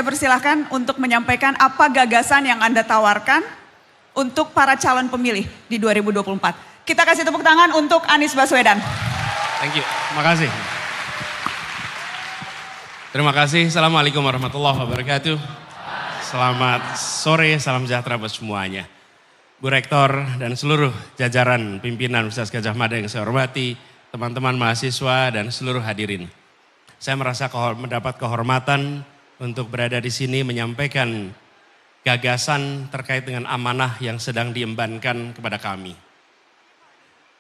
Saya persilahkan untuk menyampaikan apa gagasan yang Anda tawarkan untuk para calon pemilih di 2024. Kita kasih tepuk tangan untuk Anies Baswedan. Thank you, makasih. Terima kasih, Assalamualaikum warahmatullahi wabarakatuh. Selamat sore, salam sejahtera buat semuanya. Bu Rektor dan seluruh jajaran pimpinan Universitas Gadjah Mada yang saya hormati, teman-teman mahasiswa dan seluruh hadirin. Saya merasa mendapat kehormatan untuk berada di sini menyampaikan gagasan terkait dengan amanah yang sedang diembankan kepada kami.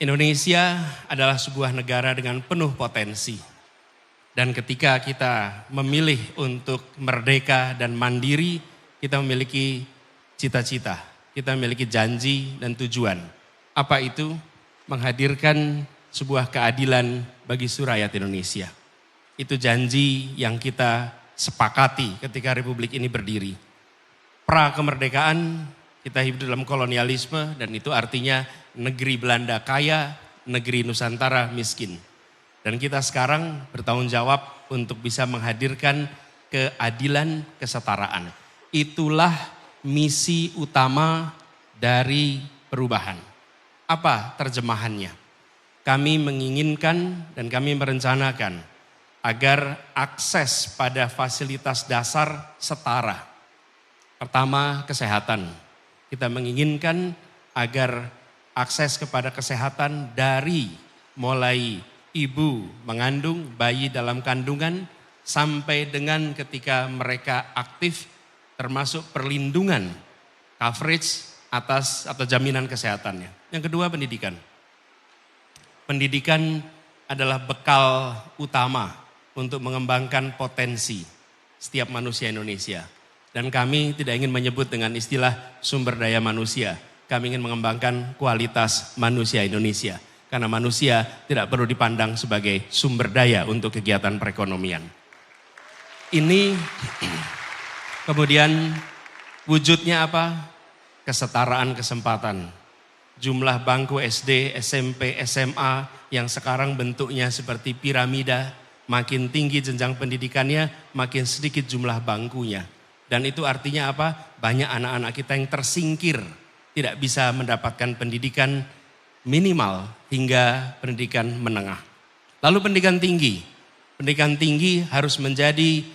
Indonesia adalah sebuah negara dengan penuh potensi. Dan ketika kita memilih untuk merdeka dan mandiri, kita memiliki cita-cita, kita memiliki janji dan tujuan. Apa itu? Menghadirkan sebuah keadilan bagi seluruh rakyat Indonesia. Itu janji yang kita sepakati ketika Republik ini berdiri. Pra kemerdekaan kita hidup dalam kolonialisme dan itu artinya negeri Belanda kaya, negeri Nusantara miskin. Dan kita sekarang bertanggung jawab untuk bisa menghadirkan keadilan, kesetaraan. Itulah misi utama dari perubahan. Apa terjemahannya? Kami menginginkan dan kami merencanakan agar akses pada fasilitas dasar setara. Pertama, kesehatan. Kita menginginkan agar akses kepada kesehatan dari mulai ibu mengandung, bayi dalam kandungan, sampai dengan ketika mereka aktif, termasuk perlindungan, coverage atas atau jaminan kesehatannya. Yang kedua, pendidikan. Pendidikan adalah bekal utama untuk mengembangkan potensi setiap manusia Indonesia. Dan kami tidak ingin menyebut dengan istilah sumber daya manusia. Kami ingin mengembangkan kualitas manusia Indonesia. Karena manusia tidak perlu dipandang sebagai sumber daya untuk kegiatan perekonomian. Ini kemudian wujudnya apa? Kesetaraan kesempatan. Jumlah bangku SD, SMP, SMA yang sekarang bentuknya seperti piramida. Makin tinggi jenjang pendidikannya, makin sedikit jumlah bangkunya. Dan itu artinya apa? Banyak anak-anak kita yang tersingkir, tidak bisa mendapatkan pendidikan minimal hingga pendidikan menengah. Lalu pendidikan tinggi. Pendidikan tinggi harus menjadi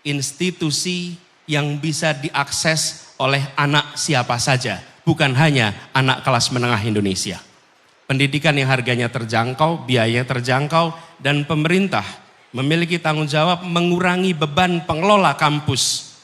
institusi yang bisa diakses oleh anak siapa saja, bukan hanya anak kelas menengah Indonesia. Pendidikan yang harganya terjangkau, biayanya terjangkau, dan pemerintah memiliki tanggung jawab mengurangi beban pengelola kampus.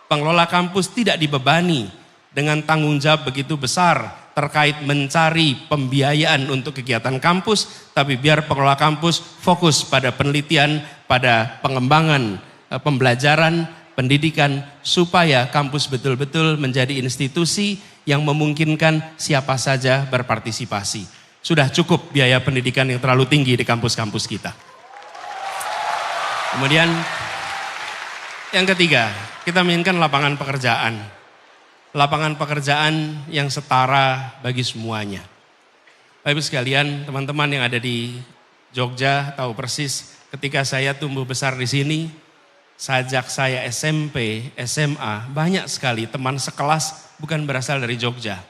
Pengelola kampus tidak dibebani dengan tanggung jawab begitu besar terkait mencari pembiayaan untuk kegiatan kampus, tapi biar pengelola kampus fokus pada penelitian, pada pengembangan pembelajaran, pendidikan, supaya kampus betul-betul menjadi institusi yang memungkinkan siapa saja berpartisipasi. Sudah cukup biaya pendidikan yang terlalu tinggi di kampus-kampus kita. Kemudian yang ketiga, kita menginginkan lapangan pekerjaan. Lapangan pekerjaan yang setara bagi semuanya. Bapak Ibu sekalian, teman-teman yang ada di Jogja tahu persis ketika saya tumbuh besar di sini, sejak saya SMP, SMA, banyak sekali teman sekelas bukan berasal dari Jogja.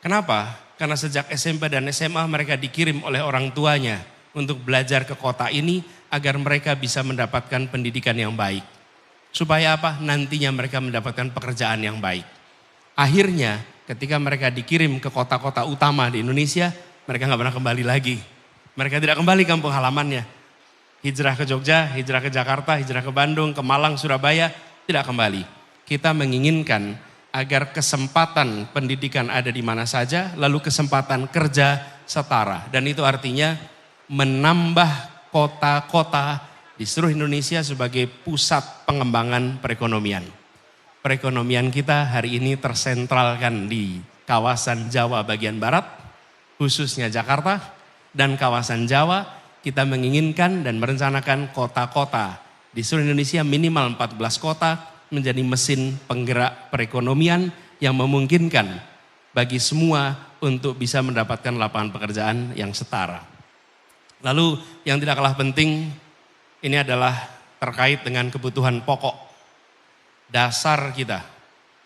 Kenapa? Karena sejak SMP dan SMA mereka dikirim oleh orang tuanya untuk belajar ke kota ini agar mereka bisa mendapatkan pendidikan yang baik. Supaya apa? Nantinya mereka mendapatkan pekerjaan yang baik. Akhirnya ketika mereka dikirim ke kota-kota utama di Indonesia, mereka nggak pernah kembali lagi. Mereka tidak kembali kampung halamannya. Hijrah ke Jogja, hijrah ke Jakarta, hijrah ke Bandung, ke Malang, Surabaya, tidak kembali. Kita menginginkan agar kesempatan pendidikan ada di mana saja, lalu kesempatan kerja setara. Dan itu artinya menambah kota-kota di seluruh Indonesia sebagai pusat pengembangan perekonomian. Perekonomian kita hari ini tersentralkan di kawasan Jawa bagian barat, khususnya Jakarta, dan kawasan Jawa. Kita menginginkan dan merencanakan kota-kota di seluruh Indonesia minimal 14 kota menjadi mesin penggerak perekonomian yang memungkinkan bagi semua untuk bisa mendapatkan lapangan pekerjaan yang setara. Lalu yang tidak kalah penting ini adalah terkait dengan kebutuhan pokok. dasar kita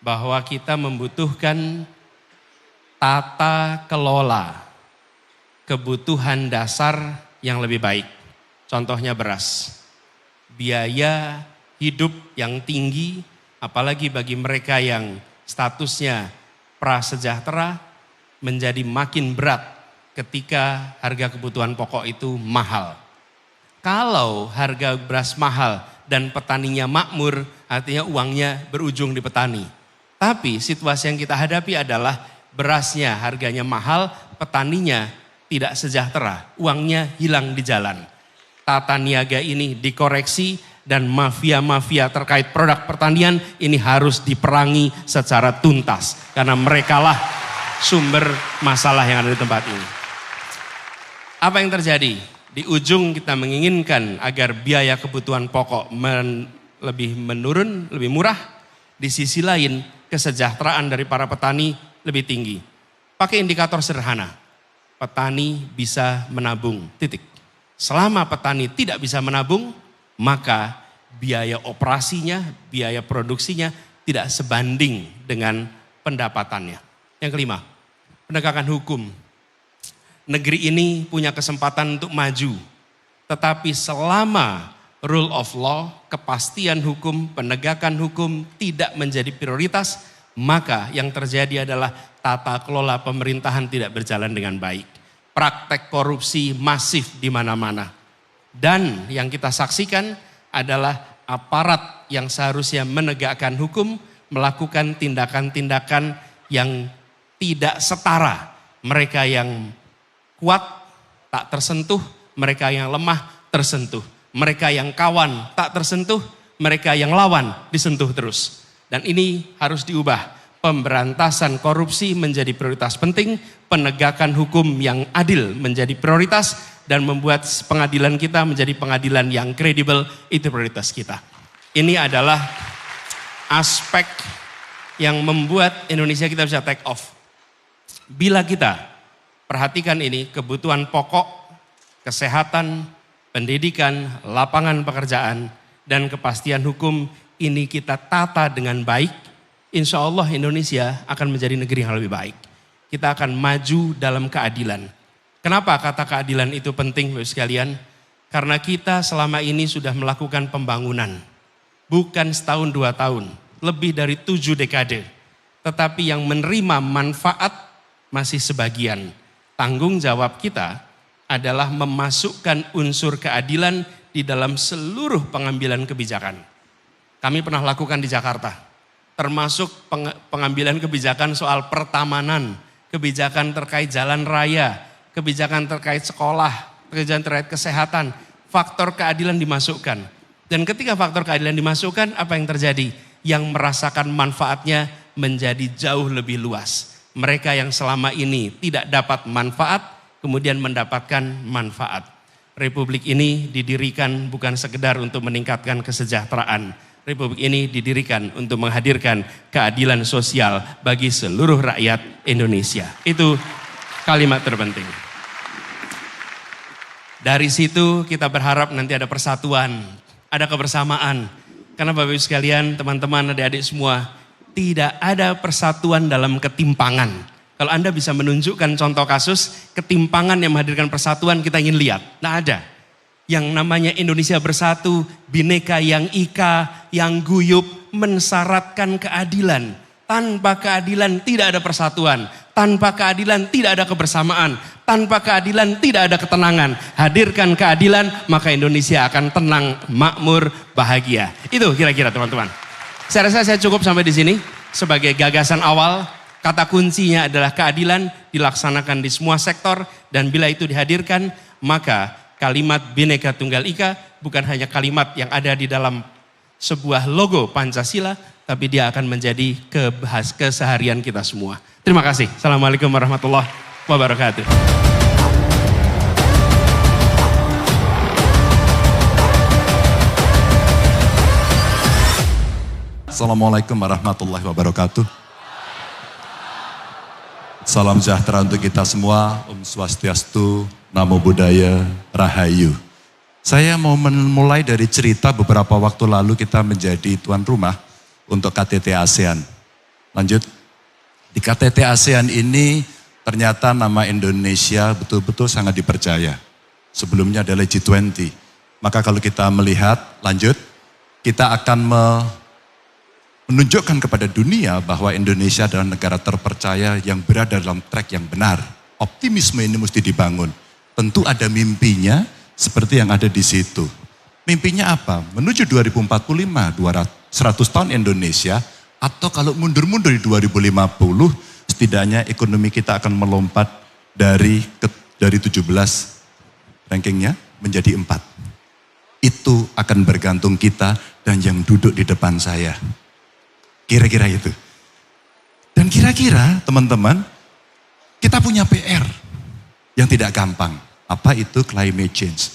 bahwa kita membutuhkan tata kelola kebutuhan dasar yang lebih baik. Contohnya beras. Biaya hidup yang tinggi, apalagi bagi mereka yang statusnya prasejahtera, menjadi makin berat ketika harga kebutuhan pokok itu mahal. Kalau harga beras mahal dan petaninya makmur, artinya uangnya berujung di petani. Tapi situasi yang kita hadapi adalah berasnya harganya mahal, petaninya tidak sejahtera, uangnya hilang di jalan. Tata niaga ini dikoreksi dan mafia-mafia terkait produk pertanian ini harus diperangi secara tuntas. Karena merekalah sumber masalah yang ada di tempat ini. Apa yang terjadi? Di ujung kita menginginkan agar biaya kebutuhan pokok lebih menurun, lebih murah. Di sisi lain kesejahteraan dari para petani lebih tinggi. Pakai indikator sederhana. Petani bisa menabung, titik. Selama petani tidak bisa menabung, maka biaya operasinya, biaya produksinya tidak sebanding dengan pendapatannya. Yang kelima, penegakan hukum. Negeri ini punya kesempatan untuk maju, tetapi selama rule of law, kepastian hukum, penegakan hukum tidak menjadi prioritas, maka yang terjadi adalah tata kelola pemerintahan tidak berjalan dengan baik. Praktek korupsi masif di mana-mana. Dan yang kita saksikan adalah aparat yang seharusnya menegakkan hukum melakukan tindakan-tindakan yang tidak setara. Mereka yang kuat tak tersentuh, mereka yang lemah tersentuh. Mereka yang kawan tak tersentuh, mereka yang lawan disentuh terus. Dan ini harus diubah. Pemberantasan korupsi menjadi prioritas penting, penegakan hukum yang adil menjadi prioritas, dan membuat pengadilan kita menjadi pengadilan yang kredibel, itu prioritas kita. Ini adalah aspek yang membuat Indonesia kita bisa take off. Bila kita perhatikan ini, kebutuhan pokok, kesehatan, pendidikan, lapangan pekerjaan, dan kepastian hukum ini kita tata dengan baik, insya Allah Indonesia akan menjadi negeri yang lebih baik. Kita akan maju dalam keadilan. Kenapa kata keadilan itu penting Bapak sekalian? Karena kita selama ini sudah melakukan pembangunan. Bukan setahun 2 tahun, lebih dari 7 dekade. Tetapi yang menerima manfaat masih sebagian. Tanggung jawab kita adalah memasukkan unsur keadilan di dalam seluruh pengambilan kebijakan. Kami pernah lakukan di Jakarta. Termasuk pengambilan kebijakan soal pertamanan, kebijakan terkait jalan raya, kebijakan terkait sekolah, kebijakan terkait kesehatan, faktor keadilan dimasukkan. Dan ketika faktor keadilan dimasukkan, apa yang terjadi? Yang merasakan manfaatnya menjadi jauh lebih luas. Mereka yang selama ini tidak dapat manfaat, kemudian mendapatkan manfaat. Republik ini didirikan bukan sekedar untuk meningkatkan kesejahteraan. Republik ini didirikan untuk menghadirkan keadilan sosial bagi seluruh rakyat Indonesia. Itu kalimat terpenting. Dari situ kita berharap nanti ada persatuan, ada kebersamaan. Karena Bapak Ibu sekalian, teman-teman, adik-adik semua, tidak ada persatuan dalam ketimpangan. Kalau Anda bisa menunjukkan contoh kasus ketimpangan yang menghadirkan persatuan, kita ingin lihat. Nah ada. Yang namanya Indonesia Bersatu, Bhinneka yang ika, yang guyup, mensyaratkan keadilan. Tanpa keadilan tidak ada persatuan. Tanpa keadilan tidak ada kebersamaan. Tanpa keadilan tidak ada ketenangan. Hadirkan keadilan, maka Indonesia akan tenang, makmur, bahagia. Itu kira-kira teman-teman. Saya rasa saya cukup sampai di sini. Sebagai gagasan awal, kata kuncinya adalah keadilan dilaksanakan di semua sektor. Dan bila itu dihadirkan, maka kalimat Bhinneka Tunggal Ika bukan hanya kalimat yang ada di dalam sebuah logo Pancasila, tapi dia akan menjadi keseharian kita semua. Terima kasih. Assalamualaikum warahmatullahi wabarakatuh. Assalamualaikum warahmatullahi wabarakatuh. Salam sejahtera untuk kita semua. Om Swastiastu, Namo Buddhaya, Rahayu. Saya mau memulai dari cerita beberapa waktu lalu kita menjadi tuan rumah untuk KTT ASEAN. Lanjut. Di KTT ASEAN ini ternyata nama Indonesia betul-betul sangat dipercaya. Sebelumnya adalah G20. Maka kalau kita melihat, lanjut, kita akan menunjukkan kepada dunia bahwa Indonesia adalah negara terpercaya yang berada dalam track yang benar. Optimisme ini mesti dibangun. Tentu ada mimpinya seperti yang ada di situ. Mimpinya apa? Menuju 2045, 100 tahun Indonesia, atau kalau mundur-mundur di 2050, setidaknya ekonomi kita akan melompat dari 17 rankingnya menjadi 4. Itu akan bergantung kita dan yang duduk di depan saya. Kira-kira itu. Dan kira-kira teman-teman, kita punya PR yang tidak gampang. Apa itu climate change?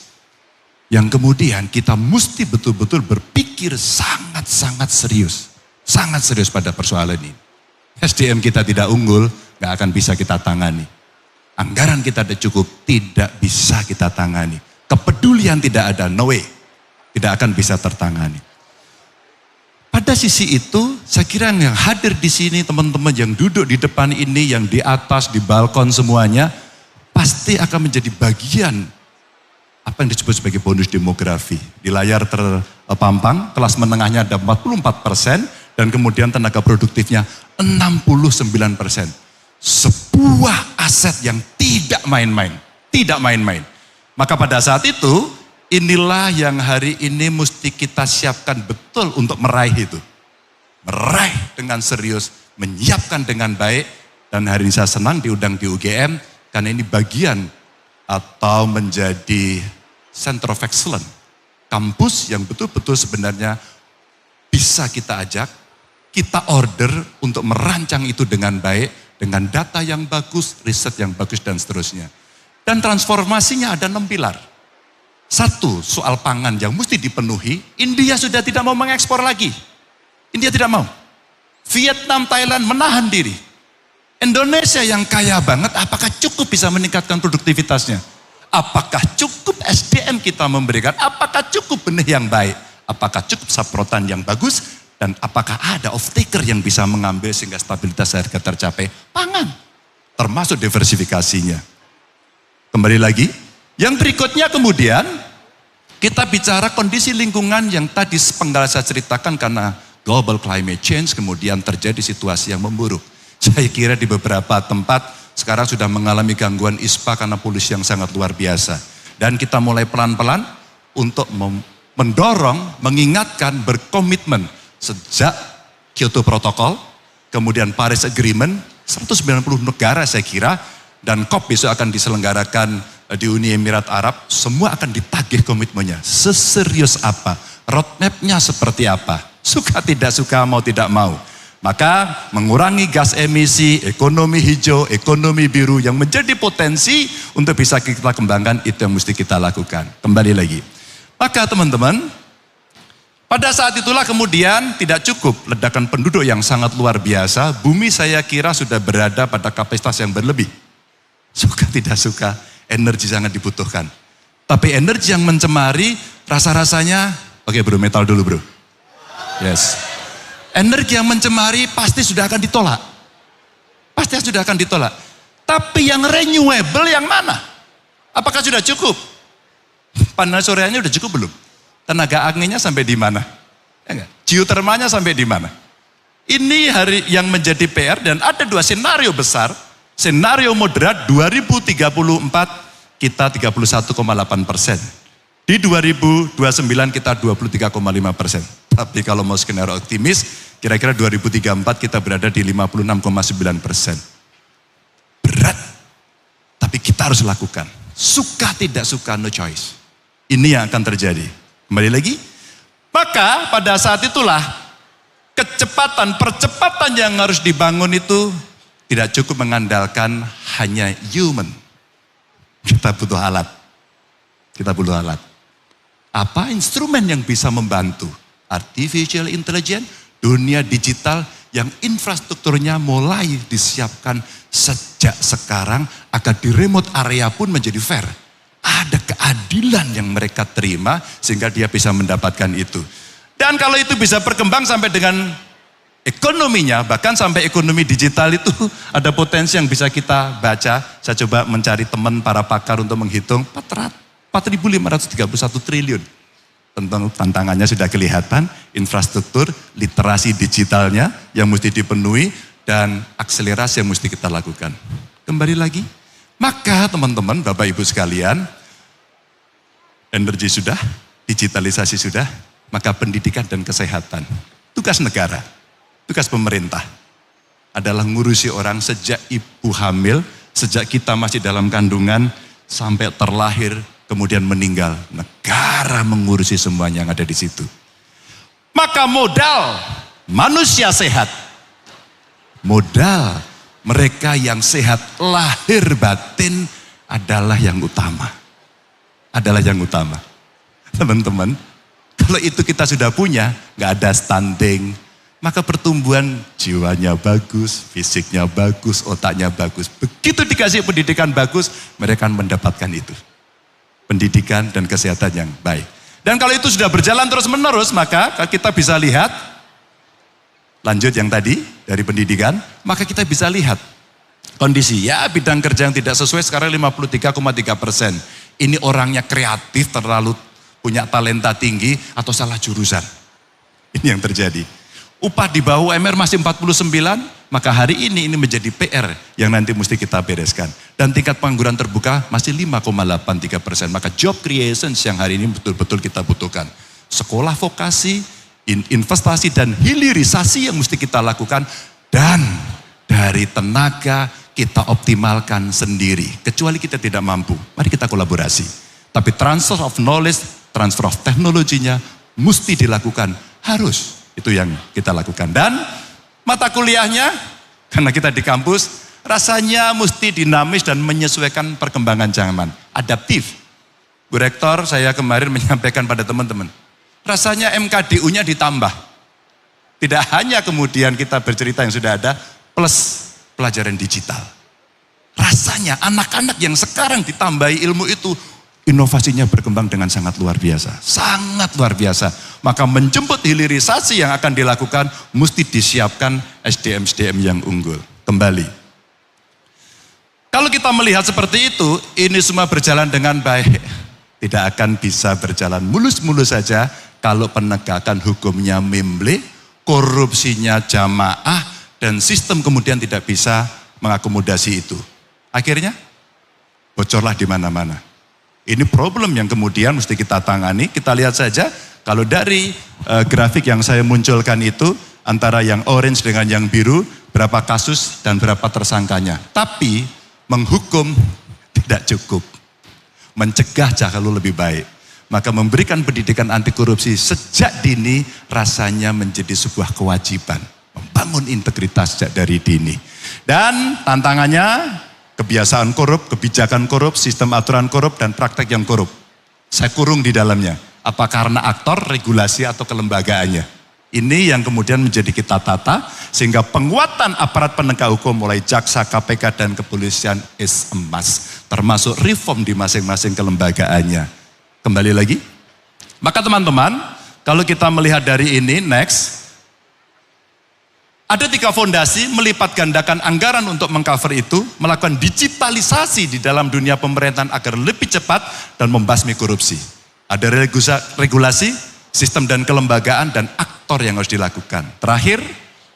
Yang kemudian kita mesti betul-betul berpikir sangat-sangat serius. Sangat serius pada persoalan ini. SDM kita tidak unggul, gak akan bisa kita tangani. Anggaran kita tidak cukup, tidak bisa kita tangani. Kepedulian tidak ada, no way. Tidak akan bisa tertangani. Pada sisi itu, saya kira yang hadir di sini, teman-teman yang duduk di depan ini, yang di atas, di balkon semuanya, pasti akan menjadi bagian apa yang disebut sebagai bonus demografi. Di layar terpampang, kelas menengahnya ada 44%, dan kemudian tenaga produktifnya 69%. Sebuah aset yang tidak main-main. Tidak main-main. Maka pada saat itu, inilah yang hari ini mesti kita siapkan betul untuk meraih itu. Meraih dengan serius, menyiapkan dengan baik. Dan hari ini saya senang diundang di UGM, karena ini bagian atau menjadi Center of Excellence. Kampus yang betul-betul sebenarnya bisa kita ajak, kita order untuk merancang itu dengan baik, dengan data yang bagus, riset yang bagus dan seterusnya. Dan transformasinya ada 6 pilar. 1, soal pangan yang mesti dipenuhi. India sudah tidak mau mengekspor lagi. India tidak mau. Vietnam, Thailand menahan diri. Indonesia yang kaya banget, apakah cukup bisa meningkatkan produktivitasnya? Apakah cukup SDM kita memberikan? Apakah cukup benih yang baik? Apakah cukup saprotan yang bagus? Dan apakah ada off-taker yang bisa mengambil sehingga stabilitas harga tercapai? Pangan, termasuk diversifikasinya. Kembali lagi, yang berikutnya kemudian kita bicara kondisi lingkungan yang tadi sepenggal saya ceritakan karena global climate change kemudian terjadi situasi yang memburuk. Saya kira di beberapa tempat sekarang sudah mengalami gangguan ISPA karena polusi yang sangat luar biasa. Dan kita mulai pelan-pelan untuk mendorong, mengingatkan, berkomitmen sejak Kyoto Protocol, kemudian Paris Agreement, 190 negara saya kira, dan COP besok akan diselenggarakan di Uni Emirat Arab, semua akan ditagih komitmennya. Seserius apa? Roadmap-nya seperti apa? Suka tidak suka, mau tidak mau. Maka mengurangi gas emisi, ekonomi hijau, ekonomi biru yang menjadi potensi untuk bisa kita kembangkan, itu yang mesti kita lakukan. Kembali lagi. Maka teman-teman, pada saat itulah kemudian tidak cukup ledakan penduduk yang sangat luar biasa. Bumi saya kira sudah berada pada kapasitas yang berlebih. Suka tidak suka, energi sangat dibutuhkan. Tapi energi yang mencemari, rasa-rasanya, oke bro, metal dulu bro. Yes. Energi yang mencemari pasti sudah akan ditolak. Pasti sudah akan ditolak. Tapi yang renewable yang mana? Apakah sudah cukup? Panel surya-nya sudah cukup belum? Tenaga anginnya sampai di mana? Ya enggak? Geotermanya sampai di mana? Ini hari yang menjadi PR dan ada 2 senario besar. Senario moderat 2034 kita 31,8%. Di 2029 kita 23,5%. Tapi kalau mau skenario optimis, kira-kira 2034 kita berada di 56,9%. Berat, tapi kita harus lakukan. Suka tidak suka, no choice. Ini yang akan terjadi. Kembali lagi, maka pada saat itulah percepatan yang harus dibangun itu tidak cukup mengandalkan hanya human. Kita butuh alat. Kita butuh alat. Apa instrumen yang bisa membantu? Artificial intelligence, dunia digital yang infrastrukturnya mulai disiapkan sejak sekarang agar di remote area pun menjadi fair. Ada keadilan yang mereka terima sehingga dia bisa mendapatkan itu. Dan kalau itu bisa berkembang sampai dengan ekonominya, bahkan sampai ekonomi digital itu ada potensi yang bisa kita baca. Saya coba mencari teman para pakar untuk menghitung 4.531 triliun. Tentu tantangannya sudah kelihatan, infrastruktur, literasi digitalnya yang mesti dipenuhi, dan akselerasi yang mesti kita lakukan. Kembali lagi, maka teman-teman, Bapak Ibu sekalian, energi sudah, digitalisasi sudah, maka pendidikan dan kesehatan, tugas negara. Tugas pemerintah adalah ngurusi orang sejak ibu hamil, sejak kita masih dalam kandungan, sampai terlahir, kemudian meninggal. Negara mengurusi semuanya yang ada di situ. Maka modal manusia sehat, modal mereka yang sehat lahir batin adalah yang utama. Adalah yang utama. Teman-teman, kalau itu kita sudah punya, gak ada stunting, maka pertumbuhan jiwanya bagus, fisiknya bagus, otaknya bagus. Begitu dikasih pendidikan bagus, mereka akan mendapatkan itu. Pendidikan dan kesehatan yang baik. Dan kalau itu sudah berjalan terus menerus, maka kita bisa lihat, lanjut yang tadi dari pendidikan, maka kita bisa lihat kondisi. Ya, bidang kerja yang tidak sesuai sekarang 53,3%. Ini orangnya kreatif, terlalu punya talenta tinggi, atau salah jurusan. Ini yang terjadi. Upah di bawah UMR masih 49, maka hari ini menjadi PR yang nanti mesti kita bereskan. Dan tingkat pengangguran terbuka masih 5,83%. Maka job creation yang hari ini betul-betul kita butuhkan. Sekolah vokasi, investasi dan hilirisasi yang mesti kita lakukan. Dan dari tenaga kita optimalkan sendiri. Kecuali kita tidak mampu, mari kita kolaborasi. Tapi transfer of knowledge, transfer of teknologinya mesti dilakukan, harus. Itu yang kita lakukan. Dan mata kuliahnya, karena kita di kampus, rasanya mesti dinamis dan menyesuaikan perkembangan zaman. Adaptif. Bu Rektor, saya kemarin menyampaikan pada teman-teman, rasanya MKDU-nya ditambah. Tidak hanya kemudian kita bercerita yang sudah ada, plus pelajaran digital. Rasanya anak-anak yang sekarang ditambahi ilmu itu, inovasinya berkembang dengan sangat luar biasa. Sangat luar biasa. Maka menjemput hilirisasi yang akan dilakukan, mesti disiapkan SDM-SDM yang unggul. Kembali. Kalau kita melihat seperti itu, ini semua berjalan dengan baik. Tidak akan bisa berjalan mulus-mulus saja kalau penegakan hukumnya memble, korupsinya jamaah, dan sistem kemudian tidak bisa mengakomodasi itu. Akhirnya, bocorlah di mana-mana. Ini problem yang kemudian mesti kita tangani. Kita lihat saja kalau dari grafik yang saya munculkan itu, antara yang orange dengan yang biru, berapa kasus dan berapa tersangkanya. Tapi menghukum tidak cukup. Mencegah jauh lebih baik. Maka memberikan pendidikan anti korupsi sejak dini rasanya menjadi sebuah kewajiban. Membangun integritas sejak dari dini. Dan tantangannya, kebiasaan korup, kebijakan korup, sistem aturan korup, dan praktek yang korup. Saya kurung di dalamnya. Apa karena aktor, regulasi, atau kelembagaannya. Ini yang kemudian menjadi kita tata, sehingga penguatan aparat penegak hukum mulai jaksa, KPK, dan kepolisian is a must. Termasuk reform di masing-masing kelembagaannya. Kembali lagi. Maka teman-teman, kalau kita melihat dari ini, next. Ada 3 fondasi melipat gandakan anggaran untuk mengcover itu, melakukan digitalisasi di dalam dunia pemerintahan agar lebih cepat dan membasmi korupsi. Ada regulasi, sistem dan kelembagaan, dan aktor yang harus dilakukan. Terakhir,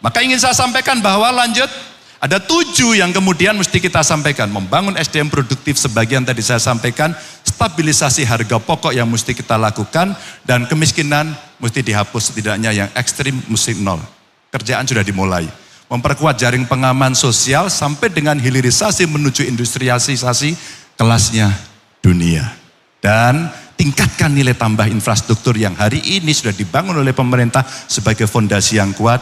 maka ingin saya sampaikan bahwa lanjut, ada 7 yang kemudian mesti kita sampaikan. Membangun SDM produktif sebagian tadi saya sampaikan, stabilisasi harga pokok yang mesti kita lakukan, dan kemiskinan mesti dihapus setidaknya yang ekstrim mesti nol. Kerjaan sudah dimulai. Memperkuat jaring pengaman sosial sampai dengan hilirisasi menuju industrialisasi kelasnya dunia. Dan tingkatkan nilai tambah infrastruktur yang hari ini sudah dibangun oleh pemerintah sebagai fondasi yang kuat.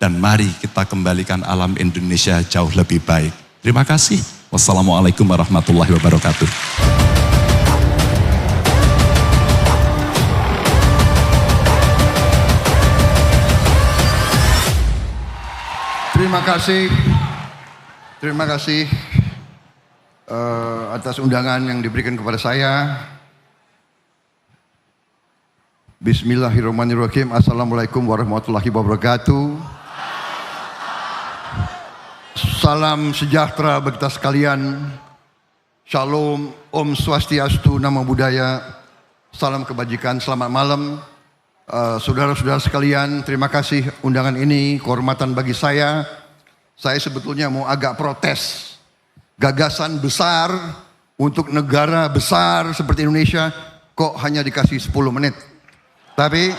Dan mari kita kembalikan alam Indonesia jauh lebih baik. Terima kasih. Wassalamualaikum warahmatullahi wabarakatuh. Terima kasih atas undangan yang diberikan kepada saya. Bismillahirrahmanirrahim. Assalamualaikum warahmatullahi wabarakatuh. Salam sejahtera bagi kita sekalian. Shalom, Om Swastiastu, Namo Buddhaya. Salam kebajikan, selamat malam. Saudara-saudara sekalian, terima kasih undangan ini, kehormatan bagi saya. Saya sebetulnya mau agak protes. Gagasan besar untuk negara besar seperti Indonesia kok hanya dikasih 10 menit. Tapi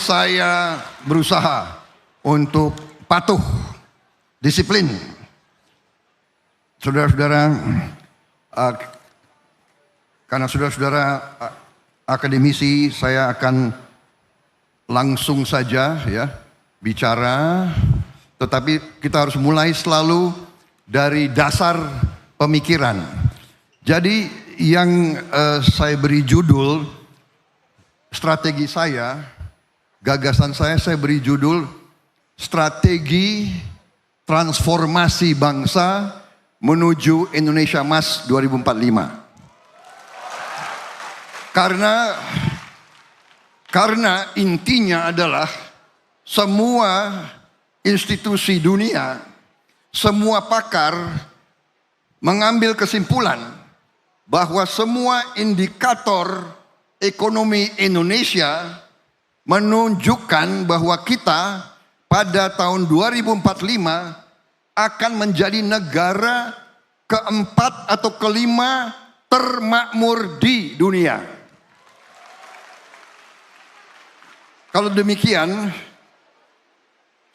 saya berusaha untuk patuh, disiplin. Saudara-saudara, karena saudara-saudara akademisi, saya akan langsung saja ya bicara. Tetapi kita harus mulai selalu dari dasar pemikiran. Jadi yang saya beri judul, strategi saya, gagasan saya beri judul Strategi Transformasi Bangsa Menuju Indonesia Emas 2045. Karena intinya adalah semua institusi dunia, semua pakar mengambil kesimpulan bahwa semua indikator ekonomi Indonesia menunjukkan bahwa kita pada tahun 2045 akan menjadi negara keempat atau kelima termakmur di dunia. Kalau demikian,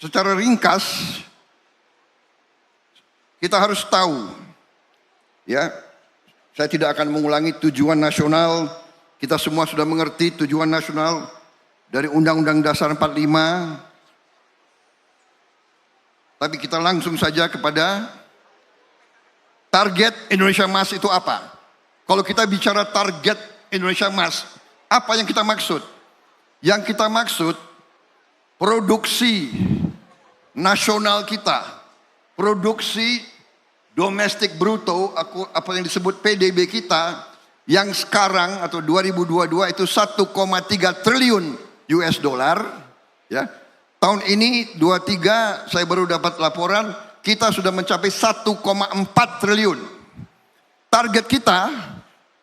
secara ringkas kita harus tahu, ya, saya tidak akan mengulangi tujuan nasional. Kita semua sudah mengerti tujuan nasional dari Undang-Undang Dasar 45. Tapi kita langsung saja kepada target Indonesia Emas itu apa? Kalau kita bicara target Indonesia Emas, apa yang kita maksud? Yang kita maksud produksi nasional kita, produksi domestik bruto, apa yang disebut PDB kita, yang sekarang atau 2022 itu 1,3 triliun US dollar, ya. Tahun ini 23 saya baru dapat laporan kita sudah mencapai 1,4 triliun. Target kita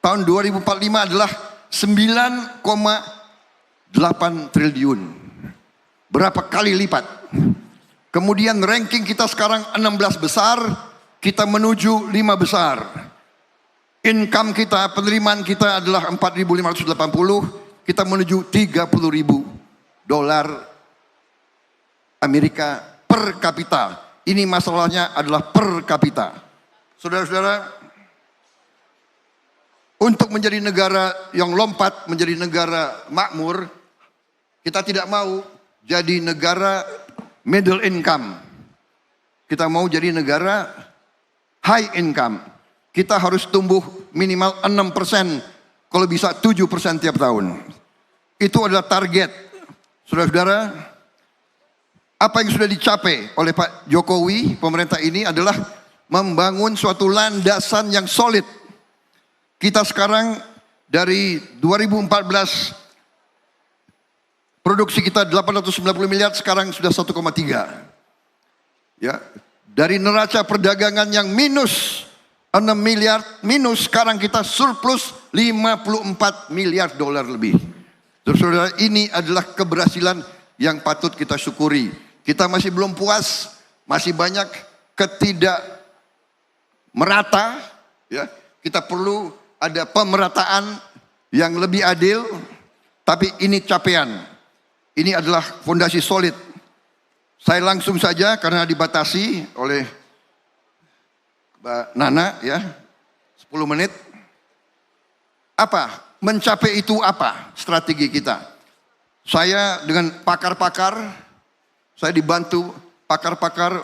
tahun 2045 adalah 9,8 triliun. Berapa kali lipat? Kemudian ranking kita sekarang 16 besar, kita menuju 5 besar. Income kita, penerimaan kita adalah 4.580, kita menuju 30.000 dolar Amerika per kapita. Ini masalahnya adalah per kapita. Saudara-saudara, untuk menjadi negara yang lompat, menjadi negara makmur, kita tidak mau jadi negara middle income. Kita mau jadi negara high income. Kita harus tumbuh minimal 6%, kalau bisa 7% tiap tahun. Itu adalah target. Saudara-saudara, apa yang sudah dicapai oleh Pak Jokowi, pemerintah ini adalah membangun suatu landasan yang solid. Kita sekarang dari 2014 produksi kita 890 miliar, sekarang sudah 1,3. Ya, dari neraca perdagangan yang minus 6 miliar, minus sekarang kita surplus 54 miliar dolar lebih. Saudara, ini adalah keberhasilan yang patut kita syukuri. Kita masih belum puas, masih banyak merata, ya. Kita perlu ada pemerataan yang lebih adil, tapi ini capaian. Ini adalah fondasi solid. Saya langsung saja karena dibatasi oleh Mbak Nana, ya, 10 menit. Apa? Mencapai itu apa strategi kita? Saya dengan pakar-pakar, saya dibantu pakar-pakar,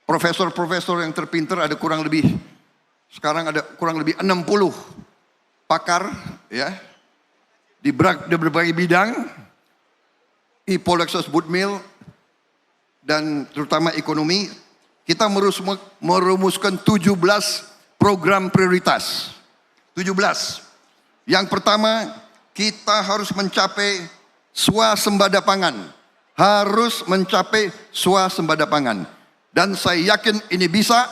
profesor-profesor yang terpintar, ada kurang lebih, sekarang ada kurang lebih 60 pakar, ya, di berbagai bidang, Polexos Budmil, dan terutama ekonomi. Kita merumuskan 17 program prioritas. 17. Yang pertama, kita harus mencapai swasembada pangan. harus mencapai swasembada pangan. Dan saya yakin ini bisa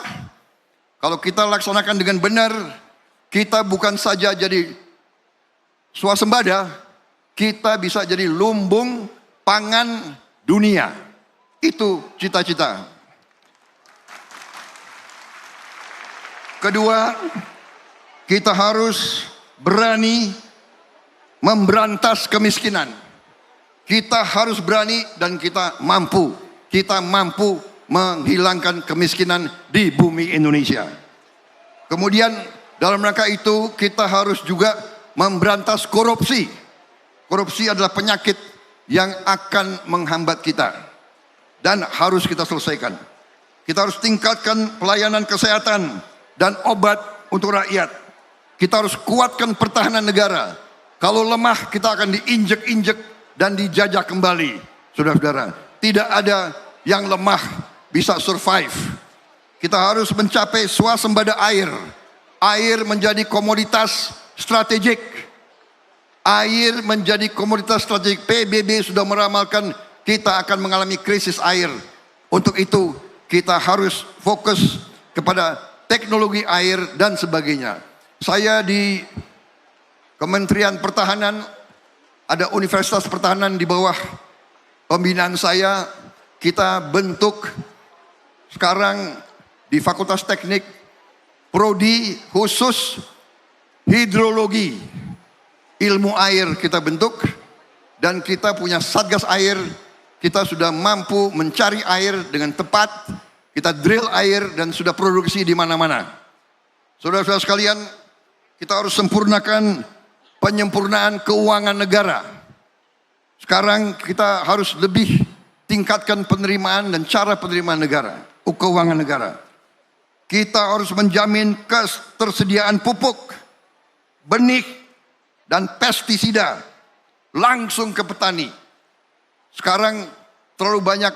kalau kita laksanakan dengan benar. Kita bukan saja jadi swasembada, kita bisa jadi lumbung pangan dunia. Itu cita-cita. Kedua, kita harus berani memberantas kemiskinan. Kita harus berani dan kita mampu. Kita mampu menghilangkan kemiskinan di bumi Indonesia. Kemudian dalam rangka itu kita harus juga memberantas korupsi. Korupsi adalah penyakit yang akan menghambat kita dan harus kita selesaikan. Kita harus tingkatkan pelayanan kesehatan dan obat untuk rakyat. Kita harus kuatkan pertahanan negara. Kalau lemah kita akan diinjek-injek dan dijajah kembali. Saudara-saudara, tidak ada yang lemah bisa survive. Kita harus mencapai swasembada air. Air menjadi komoditas strategik. Air menjadi komoditas strategik. PBB sudah meramalkan kita akan mengalami krisis air. Untuk itu kita harus fokus kepada teknologi air dan sebagainya. Saya di Kementerian Pertahanan, ada Universitas Pertahanan di bawah pembinaan saya. Kita bentuk sekarang di Fakultas Teknik prodi khusus hidrologi, ilmu air kita bentuk, dan kita punya satgas air. Kita sudah mampu mencari air dengan tepat, kita drill air dan sudah produksi di mana-mana. Saudara-saudara sekalian, kita harus sempurnakan penyempurnaan keuangan negara. Sekarang kita harus lebih tingkatkan penerimaan dan cara penerimaan negara, keuangan negara. Kita harus menjamin ketersediaan pupuk, benih, dan pestisida langsung ke petani. Sekarang terlalu banyak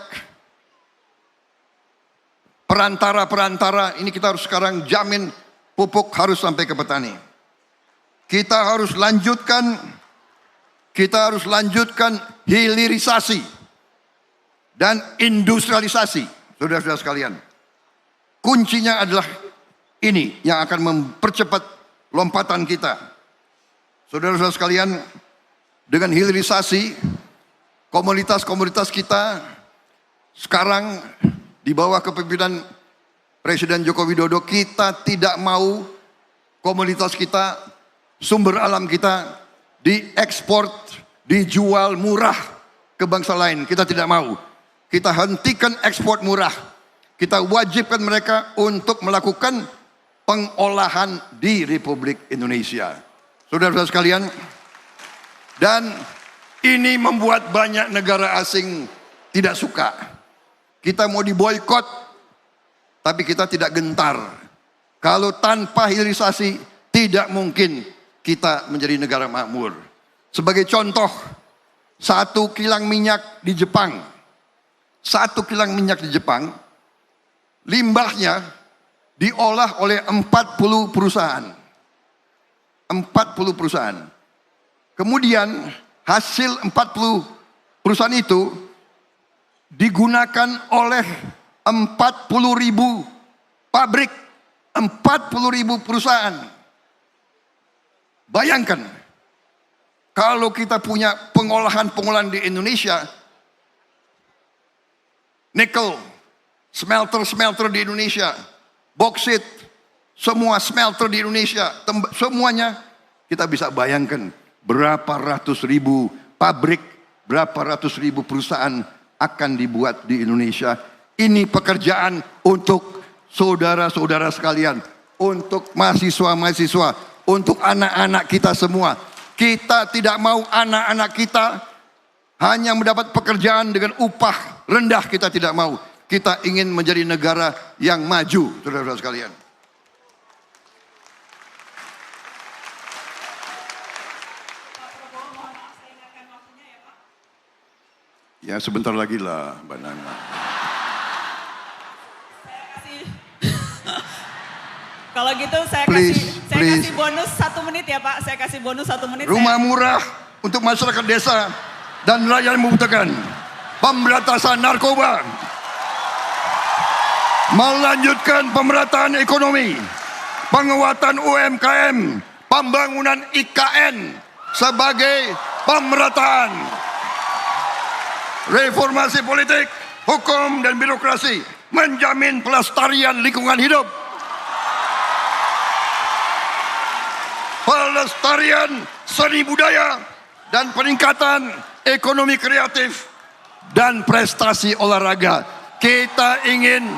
perantara-perantara, ini kita harus sekarang jamin pupuk harus sampai ke petani. Kita harus lanjutkan hilirisasi dan industrialisasi, saudara-saudara sekalian. Kuncinya adalah ini yang akan mempercepat lompatan kita. Saudara-saudara sekalian, dengan hilirisasi, komunitas-komunitas kita sekarang di bawah kepemimpinan Presiden Joko Widodo, kita tidak mau komunitas kita, sumber alam kita diekspor, dijual murah ke bangsa lain. Kita tidak mau. Kita hentikan ekspor murah. Kita wajibkan mereka untuk melakukan pengolahan di Republik Indonesia. Saudara-saudara sekalian, dan ini membuat banyak negara asing tidak suka. Kita mau diboikot, tapi kita tidak gentar. Kalau tanpa hilirisasi, tidak mungkin kita menjadi negara makmur. Sebagai contoh, 1 kilang minyak di Jepang. 1 kilang minyak di Jepang, limbahnya diolah oleh 40 perusahaan. 40 perusahaan. Kemudian hasil 40 perusahaan itu digunakan oleh 40.000 pabrik, 40.000 perusahaan. Bayangkan, kalau kita punya pengolahan-pengolahan di Indonesia, nikel, smelter-smelter di Indonesia, boksit, semua smelter di Indonesia, semuanya kita bisa bayangkan berapa ratus ribu pabrik, berapa ratus ribu perusahaan akan dibuat di Indonesia. Ini pekerjaan untuk saudara-saudara sekalian, untuk mahasiswa-mahasiswa, untuk anak-anak kita semua. Kita tidak mau anak-anak kita hanya mendapat pekerjaan dengan upah rendah, kita tidak mau. Kita ingin menjadi negara yang maju, saudara-saudara sekalian. Ya sebentar lagi lah, Mbak Nana. Kalau gitu saya kasih bonus 1 menit ya Pak. Saya kasih bonus 1 menit. Rumah murah untuk masyarakat desa dan rakyat yang membutuhkan. pemberantasan narkoba, melanjutkan pemerataan ekonomi, penguatan UMKM, pembangunan IKN sebagai pemerataan, reformasi politik, hukum dan birokrasi, menjamin pelestarian lingkungan hidup, pelestarian seni budaya, dan peningkatan ekonomi kreatif dan prestasi olahraga. Kita ingin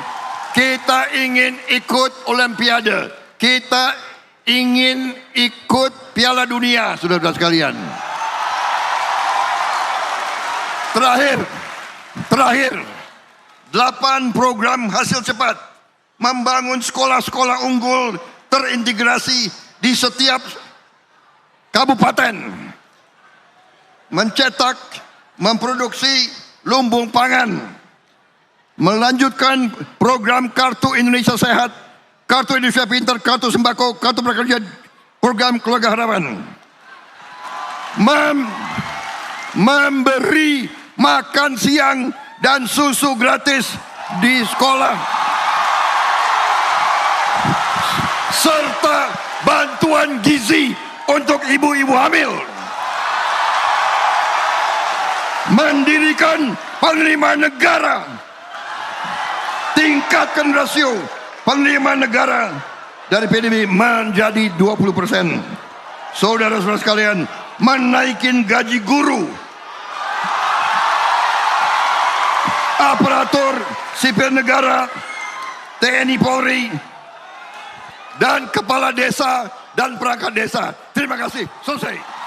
ikut Olimpiade, kita ingin ikut Piala Dunia, saudara-saudara sekalian. Terakhir, 8 program hasil cepat, membangun sekolah-sekolah unggul terintegrasi di setiap kabupaten, mencetak, memproduksi lumbung pangan, melanjutkan program Kartu Indonesia Sehat, Kartu Indonesia Pintar, Kartu Sembako, Kartu Prakerja, program Keluarga Harapan, memberi makan siang dan susu gratis di sekolah, serta bantuan gizi untuk ibu-ibu hamil, mendirikan penerimaan negara, tingkatkan rasio penerimaan negara dari PDB menjadi 20%. Saudara-saudara sekalian, menaikin gaji guru, aparatur sipil negara, TNI Polri, dan kepala desa dan perangkat desa. Terima kasih. Selesai.